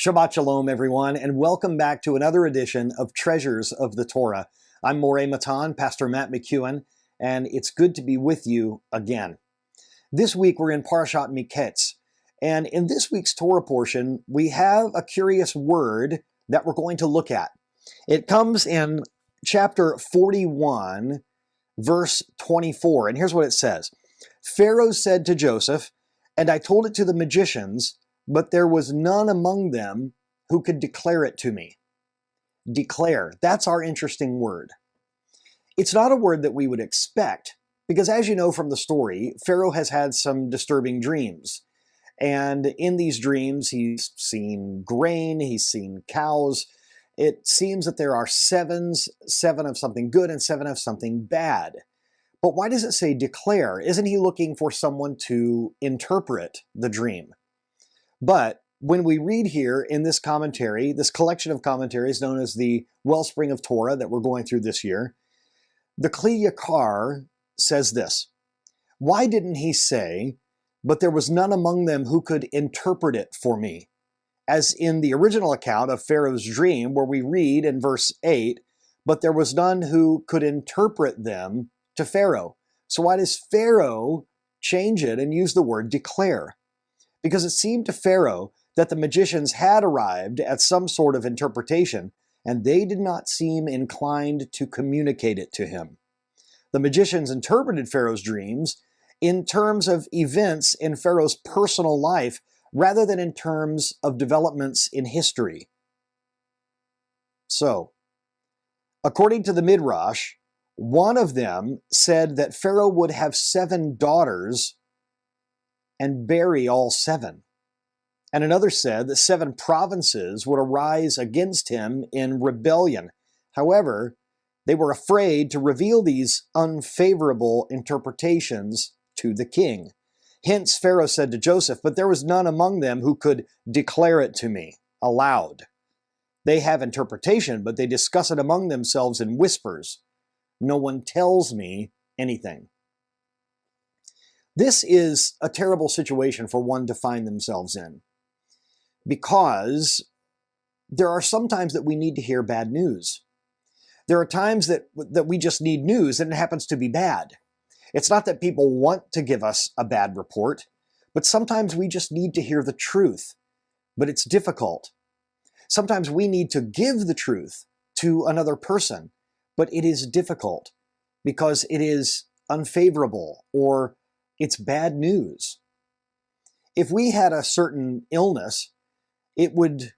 Shabbat Shalom, everyone, and welcome back to another edition of Treasures of the Torah. I'm Moreh Matan, Pastor Matt McEwen, and it's good to be with you again. This week we're in Parashat Miketz, and in this week's Torah portion, we have a curious word that we're going to look at. It comes in chapter 41, verse 24, and here's what it says. Pharaoh said to Joseph, "And I told it to the magicians, but there was none among them who could declare it to me." Declare, that's our interesting word. It's not a word that we would expect, because as you know from the story, Pharaoh has had some disturbing dreams. And in these dreams, he's seen grain, he's seen cows. It seems that there are sevens, 7 of something good and 7 of something bad. But why does it say declare? Isn't he looking for someone to interpret the dream? But when we read here in this commentary, this collection of commentaries known as the Wellspring of Torah that we're going through this year, the Kli Yakar says this: "Why didn't he say, 'But there was none among them who could interpret it for me'?" As in the original account of Pharaoh's dream, where we read in verse 8, "But there was none who could interpret them to Pharaoh." So why does Pharaoh change it and use the word declare? Because it seemed to Pharaoh that the magicians had arrived at some sort of interpretation, and they did not seem inclined to communicate it to him. The magicians interpreted Pharaoh's dreams in terms of events in Pharaoh's personal life rather than in terms of developments in history. So, according to the Midrash, one of them said that Pharaoh would have 7 daughters and bury all 7. And another said that 7 provinces would arise against him in rebellion. However, they were afraid to reveal these unfavorable interpretations to the king. Hence, Pharaoh said to Joseph, "But there was none among them who could declare it to me aloud." They have interpretation, but they discuss it among themselves in whispers. No one tells me anything. This is a terrible situation for one to find themselves in, because there are some times that we need to hear bad news. There are times that we just need news, and it happens to be bad. It's not that people want to give us a bad report, but sometimes we just need to hear the truth, but it's difficult. Sometimes we need to give the truth to another person, but it is difficult because it is unfavorable or it's bad news. If we had a certain illness, it would,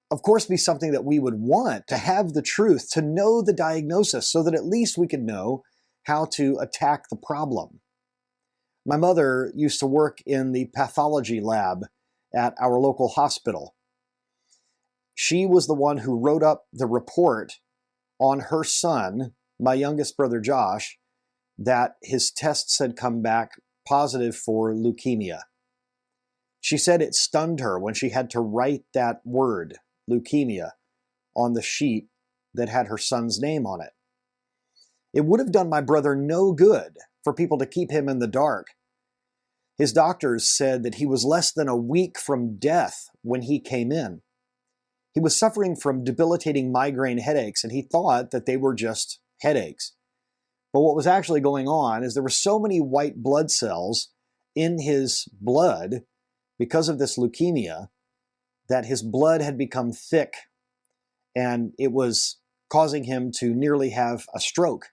of course, be something that we would want to have the truth, to know the diagnosis so that at least we could know how to attack the problem. My mother used to work in the pathology lab at our local hospital. She was the one who wrote up the report on her son, my youngest brother Josh, that his tests had come back positive for leukemia. She said it stunned her when she had to write that word, leukemia, on the sheet that had her son's name on it. It would have done my brother no good for people to keep him in the dark. His doctors said that he was less than a week from death when he came in. He was suffering from debilitating migraine headaches, and he thought that they were just headaches. But what was actually going on is there were so many white blood cells in his blood because of this leukemia that his blood had become thick, and it was causing him to nearly have a stroke.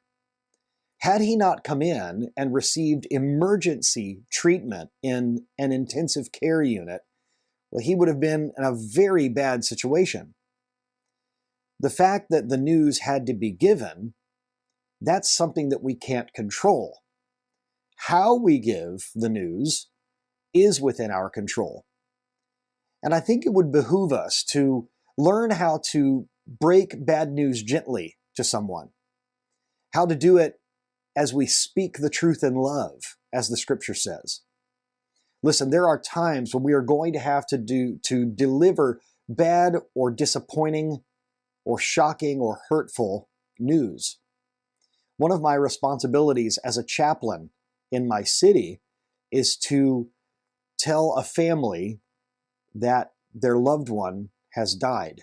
Had he not come in and received emergency treatment in an intensive care unit, well, he would have been in a very bad situation. The fact that the news had to be given, that's something that we can't control. How we give the news is within our control. And I think it would behoove us to learn how to break bad news gently to someone, how to do it as we speak the truth in love, as the scripture says. Listen, there are times when we are going to have to deliver bad or disappointing or shocking or hurtful news. One of my responsibilities as a chaplain in my city is to tell a family that their loved one has died.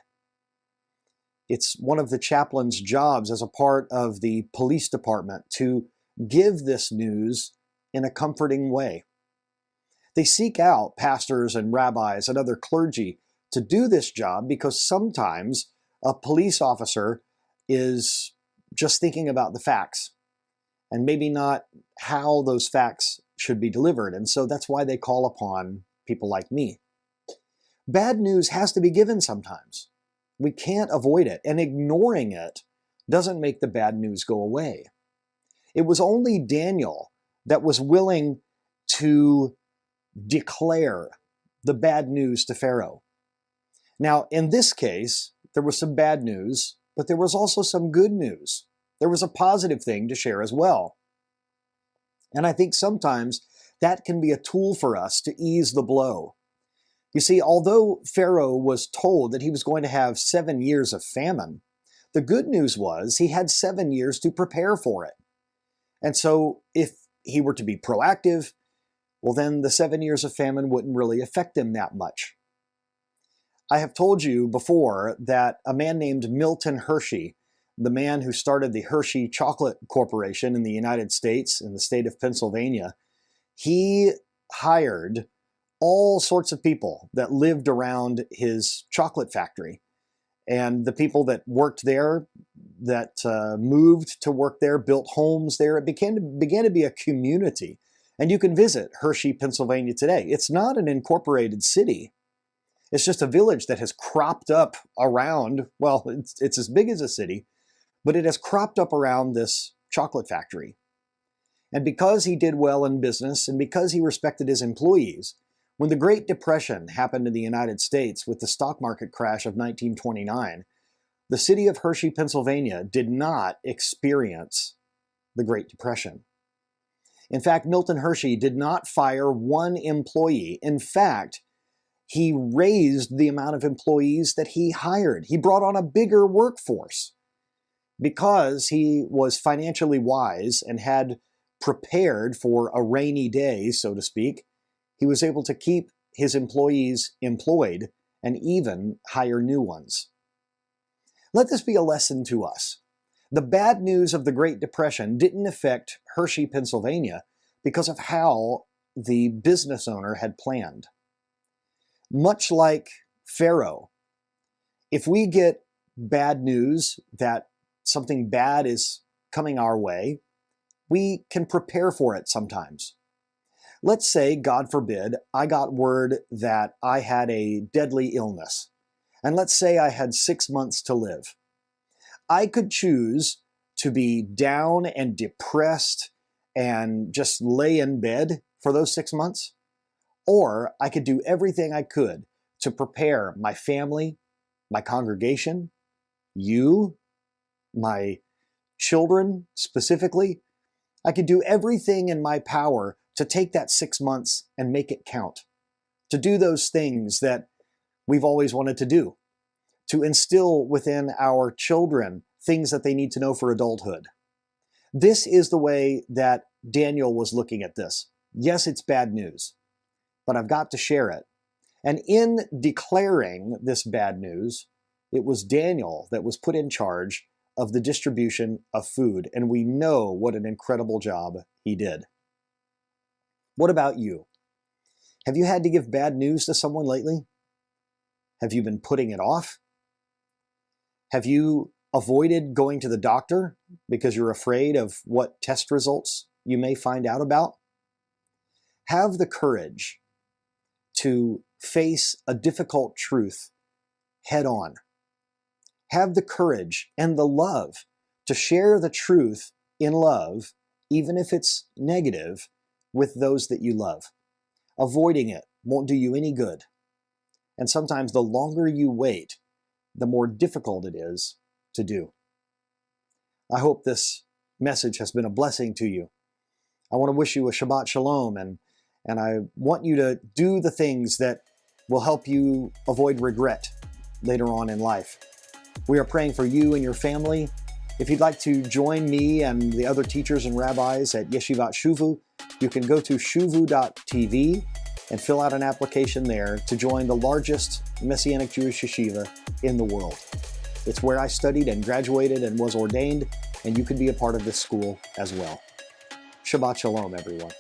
It's one of the chaplain's jobs as a part of the police department to give this news in a comforting way. They seek out pastors and rabbis and other clergy to do this job because sometimes a police officer is just thinking about the facts and maybe not how those facts should be delivered. And so that's why they call upon people like me. Bad news has to be given sometimes. We can't avoid it, and ignoring it doesn't make the bad news go away. It was only Daniel that was willing to declare the bad news to Pharaoh. Now, in this case, there was some bad news, but there was also some good news. There was a positive thing to share as well. And I think sometimes that can be a tool for us to ease the blow. You see, although Pharaoh was told that he was going to have 7 years of famine, the good news was he had 7 years to prepare for it. And so if he were to be proactive, well, then the 7 years of famine wouldn't really affect him that much. I have told you before that a man named Milton Hershey, the man who started the Hershey Chocolate Corporation in the United States, in the state of Pennsylvania, he hired all sorts of people that lived around his chocolate factory. And the people that worked there, that moved to work there, built homes there, it began to be a community. And you can visit Hershey, Pennsylvania today. It's not an incorporated city. It's just a village that has cropped up around, well, it's as big as a city, but it has cropped up around this chocolate factory. And because he did well in business and because he respected his employees, when the Great Depression happened in the United States with the stock market crash of 1929, the city of Hershey, Pennsylvania did not experience the Great Depression. In fact, Milton Hershey did not fire one employee. In fact, he raised the amount of employees that he hired. He brought on a bigger workforce because he was financially wise and had prepared for a rainy day, so to speak. He was able to keep his employees employed and even hire new ones. Let this be a lesson to us. The bad news of the Great Depression didn't affect Hershey, Pennsylvania because of how the business owner had planned. Much like Pharaoh, if we get bad news that something bad is coming our way, we can prepare for it sometimes. Let's say, God forbid, I got word that I had a deadly illness. And let's say I had 6 months to live. I could choose to be down and depressed and just lay in bed for those 6 months. Or I could do everything I could to prepare my family, my congregation, you, my children specifically. I could do everything in my power to take that 6 months and make it count, to do those things that we've always wanted to do, to instill within our children things that they need to know for adulthood. This is the way that Daniel was looking at this. Yes, it's bad news, but I've got to share it. And in declaring this bad news, it was Daniel that was put in charge of the distribution of food, and we know what an incredible job he did. What about you? Have you had to give bad news to someone lately? Have you been putting it off? Have you avoided going to the doctor because you're afraid of what test results you may find out about? Have the courage to face a difficult truth head on. Have the courage and the love to share the truth in love, even if it's negative, with those that you love. Avoiding it won't do you any good. And sometimes the longer you wait, the more difficult it is to do. I hope this message has been a blessing to you. I want to wish you a Shabbat Shalom, and I want you to do the things that will help you avoid regret later on in life. We are praying for you and your family. If you'd like to join me and the other teachers and rabbis at Yeshivat Shuvu, you can go to shuvu.tv and fill out an application there to join the largest Messianic Jewish yeshiva in the world. It's where I studied and graduated and was ordained, and you can be a part of this school as well. Shabbat Shalom, everyone.